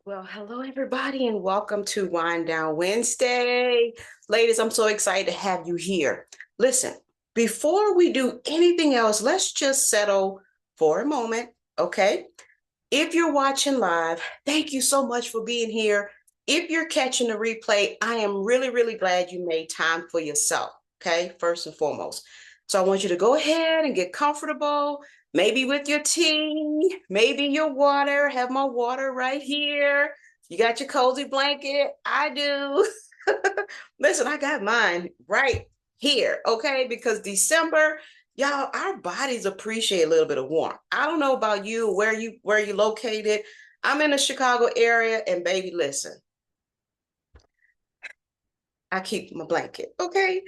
Well, hello everybody, and welcome to Wind Down Wednesday. Ladies, I'm so excited to have you here. Listen, before we do anything else, let's just settle for a moment, okay? If you're watching live, thank you so much for being here. If you're catching the replay, I am really, really glad you made time for yourself, okay? First and foremost. So I want you to go ahead and get comfortable, maybe with your tea, maybe your water. Have my water right here. You got your cozy blanket. I do. Listen, I got mine right here, okay? Because December, y'all, our bodies appreciate a little bit of warmth. I don't know about you, where you located. I'm in the Chicago area, and baby, listen, I keep my blanket, okay?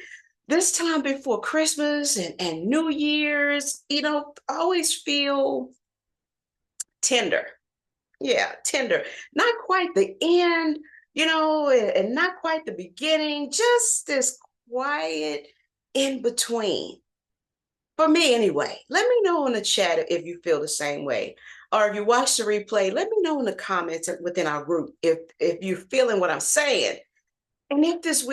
This time before Christmas and New Year's, I always feel tender. Yeah, tender. Not quite the end, and not quite the beginning, just this quiet in between. For me, anyway. Let me know in the chat if you feel the same way. Or if you watch the replay, let me know in the comments within our group if you're feeling what I'm saying. And if this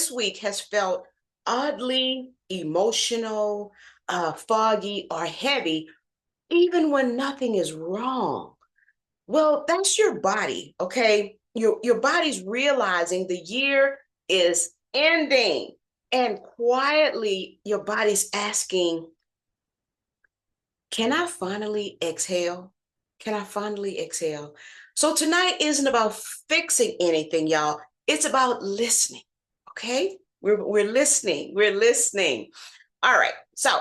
week has felt oddly emotional, foggy, or heavy, even when nothing is wrong, well, that's your body, okay? Your body's realizing the year is ending. And quietly, your body's asking, can I finally exhale? Can I finally exhale? So tonight isn't about fixing anything, y'all. It's about listening. Okay? We're listening. We're listening. All right. So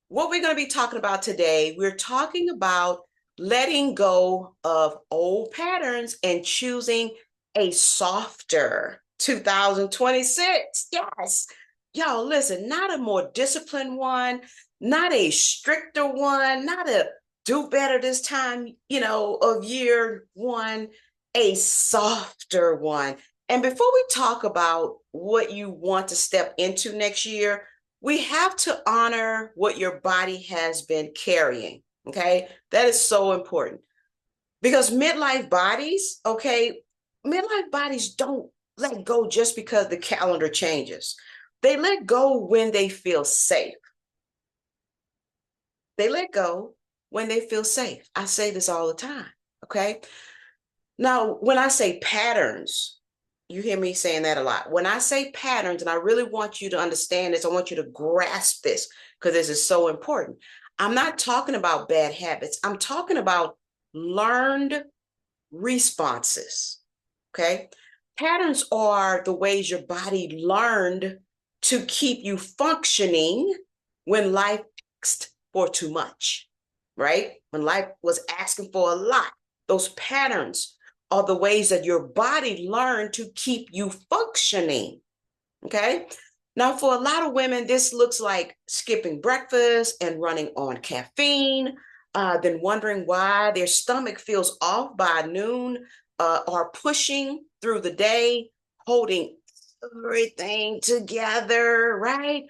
what we're going to be talking about today, we're talking about letting go of old patterns and choosing a softer 2026. Yes. Y'all, listen, not a more disciplined one, not a stricter one, not a do better this time, of year one, a softer one. And before we talk about what you want to step into next year, we have to honor what your body has been carrying. Okay. That is so important because midlife bodies don't let go just because the calendar changes. They let go when they feel safe. They let go when they feel safe. I say this all the time. Okay. Now, when I say patterns, you hear me saying that a lot. When I say patterns, and I really want you to understand this, I want you to grasp this because this is so important. I'm not talking about bad habits. I'm talking about learned responses. Okay. Patterns are the ways your body learned to keep you functioning when life asked for too much, right? When life was asking for a lot. Those patterns are the ways that your body learned to keep you functioning. Okay. Now, for a lot of women, this looks like skipping breakfast and running on caffeine, then wondering why their stomach feels off by noon, or pushing through the day, holding everything together, right?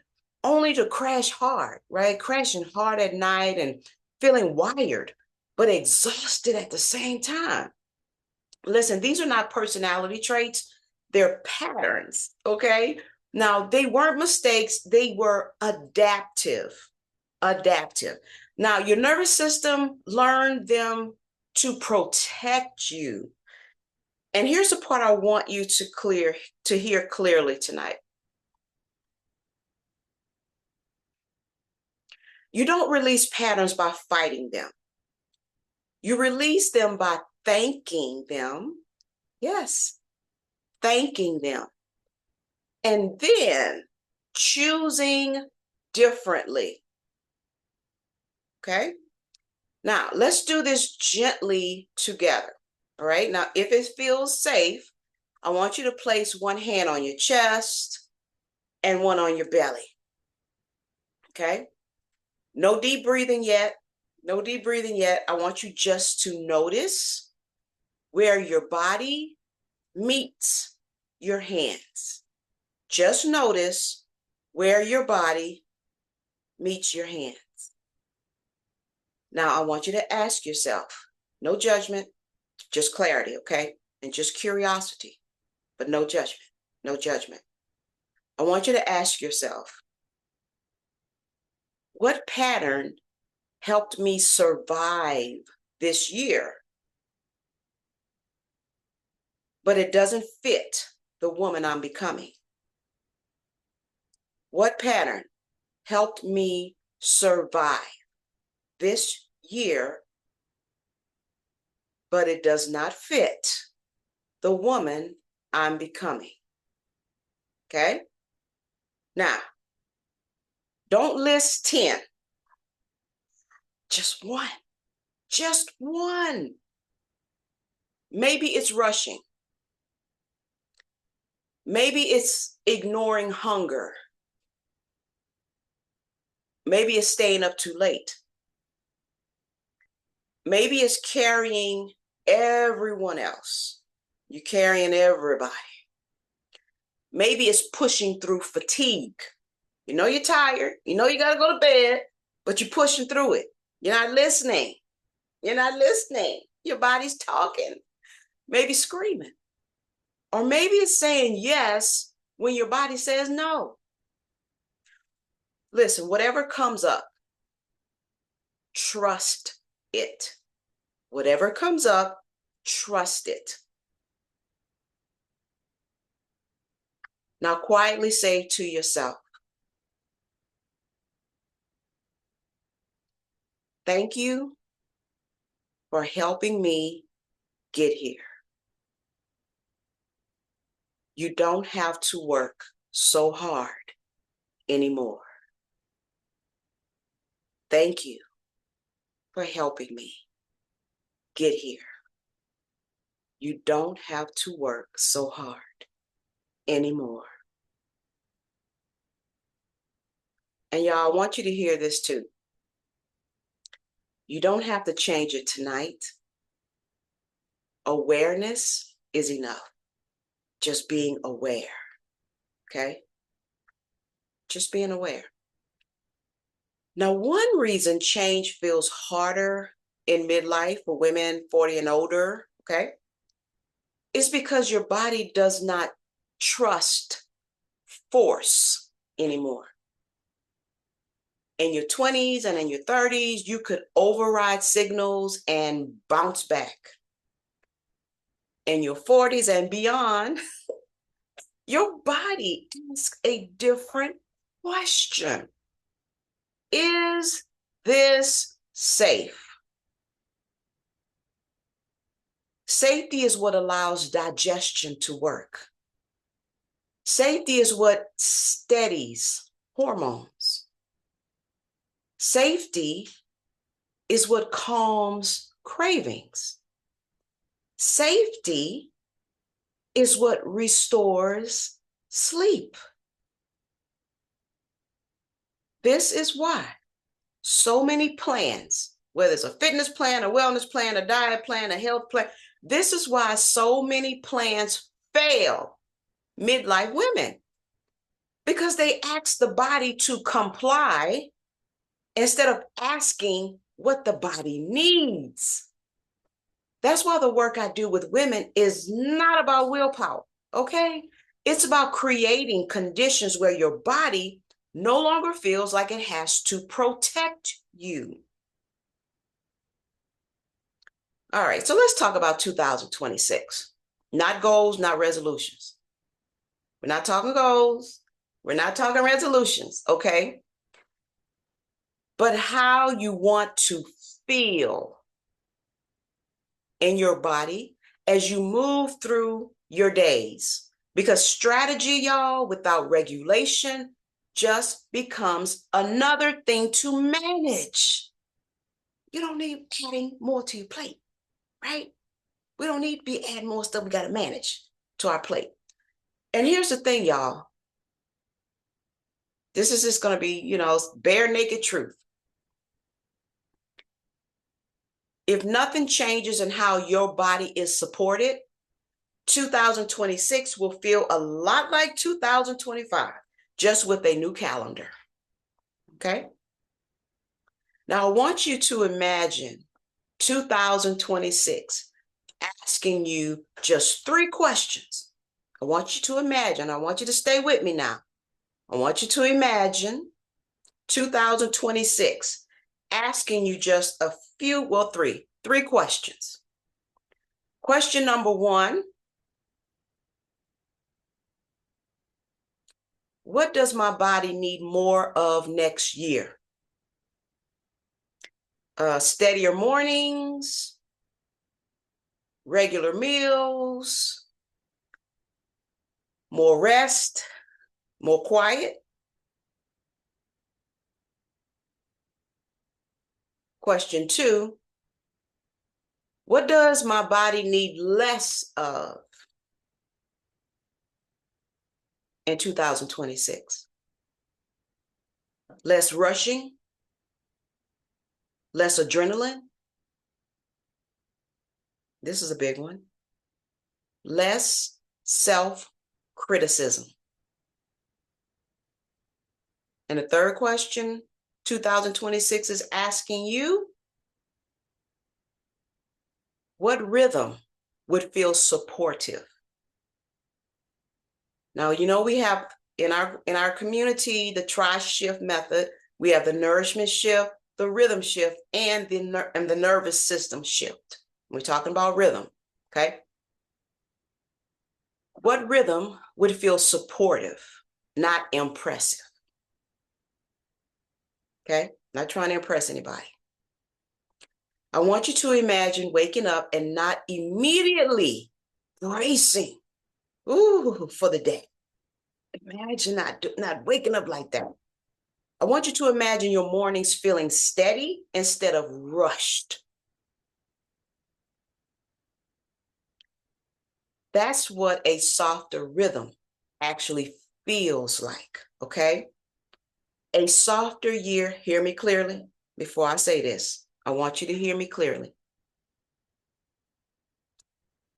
Only to crash hard, right? Crashing hard at night and feeling wired, but exhausted at the same time. Listen, these are not personality traits, they're patterns, okay? Now, they weren't mistakes, they were adaptive. Adaptive. Now, your nervous system learned them to protect you. And here's the part I want you to hear clearly tonight. You don't release patterns by fighting them. You release them by thanking them. Yes, thanking them. And then choosing differently. Okay. Now let's do this gently together. All right. Now, if it feels safe, I want you to place one hand on your chest and one on your belly. Okay. No deep breathing yet. No deep breathing yet. I want you just to notice where your body meets your hands. Just notice where your body meets your hands. Now, I want you to ask yourself, no judgment, Just clarity, okay? And just curiosity, but no judgment, no judgment. I want you to ask yourself, what pattern helped me survive this year, but it doesn't fit the woman I'm becoming? What pattern helped me survive this year, but it does not fit the woman I'm becoming? Okay? Now, don't list 10, just one, just one. Maybe it's rushing. Maybe it's ignoring hunger. Maybe it's staying up too late. Maybe it's carrying everyone else. You're carrying everybody. Maybe it's pushing through fatigue. You know you're tired. You know you got to go to bed, but you're pushing through it. You're not listening. You're not listening. Your body's talking, maybe screaming. Or maybe it's saying yes when your body says no. Listen, whatever comes up, trust it. Whatever comes up, trust it. Now quietly say to yourself, thank you for helping me get here. You don't have to work so hard anymore. Thank you for helping me get here. You don't have to work so hard anymore. And y'all, I want you to hear this too. You don't have to change it tonight. Awareness is enough. Just being aware, okay? Just being aware. Now, one reason change feels harder in midlife for women 40 and older, okay, is because your body does not trust force anymore. In your 20s and in your 30s, you could override signals and bounce back. In your 40s and beyond, your body asks a different question. Is this safe? Safety is what allows digestion to work. Safety is what steadies hormones. Safety is what calms cravings. Safety is what restores sleep. This is why so many plans, whether it's a fitness plan, a wellness plan, a diet plan, a health plan, this is why so many plans fail midlife women, because they ask the body to comply instead of asking what the body needs. That's why the work I do with women is not about willpower, okay? It's about creating conditions where your body no longer feels like it has to protect you. All right, so let's talk about 2026. Not goals, not resolutions. We're not talking goals. We're not talking resolutions, okay? But how you want to feel in your body as you move through your days. Because strategy, y'all, without regulation just becomes another thing to manage. You don't need adding more to your plate, right? We don't need to be adding more stuff we got to manage to our plate. And here's the thing, y'all. This is just going to be, bare naked truth. If nothing changes in how your body is supported, 2026 will feel a lot like 2025, just with a new calendar. Okay? Now, I want you to imagine 2026 asking you just 3 questions. I want you to imagine, I want you to stay with me now. I want you to imagine 2026, asking you just a few, well, three questions. Question number 1, what does my body need more of next year? Steadier mornings, regular meals, more rest, more quiet? Question 2, what does my body need less of in 2026? Less rushing, less adrenaline. This is a big one. Less self-criticism. And the third question, 2026 is asking you, what rhythm would feel supportive? Now, you know, we have in our community, the tri-shift method. We have the nourishment shift, the rhythm shift, and the nervous system shift. We're talking about rhythm, okay? What rhythm would feel supportive, not impressive? Okay, not trying to impress anybody. I want you to imagine waking up and not immediately racing, for the day. Imagine not waking up like that. I want you to imagine your mornings feeling steady instead of rushed. That's what a softer rhythm actually feels like, okay? A softer year, hear me clearly before I say this. I want you to hear me clearly.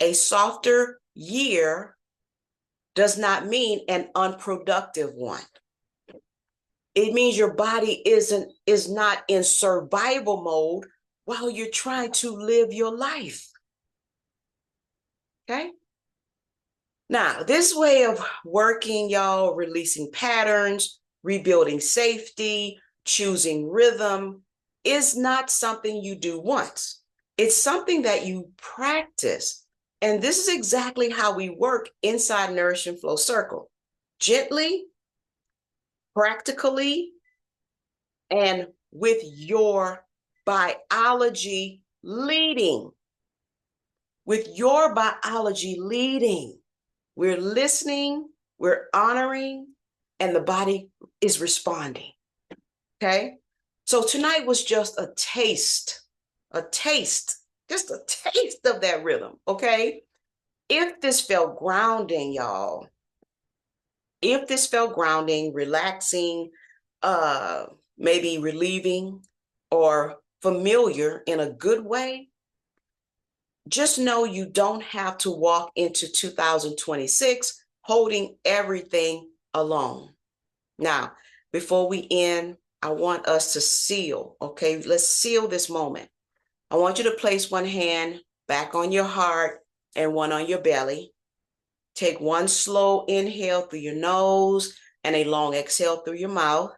A softer year does not mean an unproductive one. It means your body is not in survival mode while you're trying to live your life. Okay? Now, this way of working, y'all, releasing patterns, rebuilding safety, choosing rhythm, is not something you do once. It's something that you practice. And this is exactly how we work inside Nourish Flow Circle. Gently, practically, and with your biology leading. With your biology leading. We're listening, we're honoring, and the body is responding. Okay? So tonight was just a taste, just a taste of that rhythm. Okay? If this felt grounding, y'all, if this felt grounding, relaxing, maybe relieving, or familiar in a good way, just know you don't have to walk into 2026 holding everything alone. Now, before we end, I want us to seal, okay? Let's seal this moment. I want you to place one hand back on your heart and one on your belly. Take one slow inhale through your nose and a long exhale through your mouth.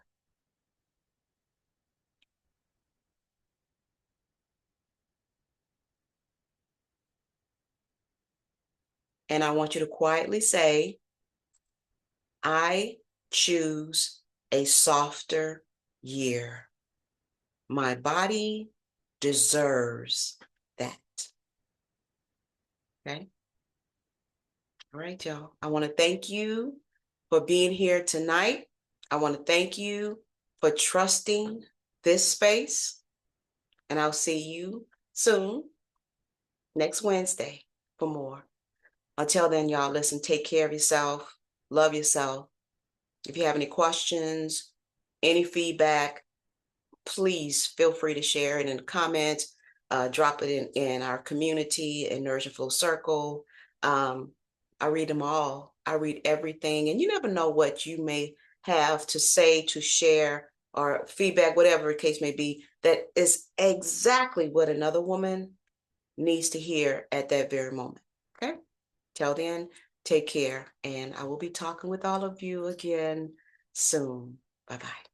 And I want you to quietly say, I choose a softer year. My body deserves that. Okay? All right, y'all. I want to thank you for being here tonight. I want to thank you for trusting this space. And I'll see you soon, next Wednesday, for more. Until then, y'all, listen, take care of yourself, love yourself. If you have any questions, any feedback, please feel free to share it in the comments, drop it in our community in Nourish Flow Circle. I read them all. I read everything. And you never know what you may have to say, to share, or feedback, whatever the case may be, that is exactly what another woman needs to hear at that very moment. Okay. Till then, take care. And I will be talking with all of you again soon. Bye bye.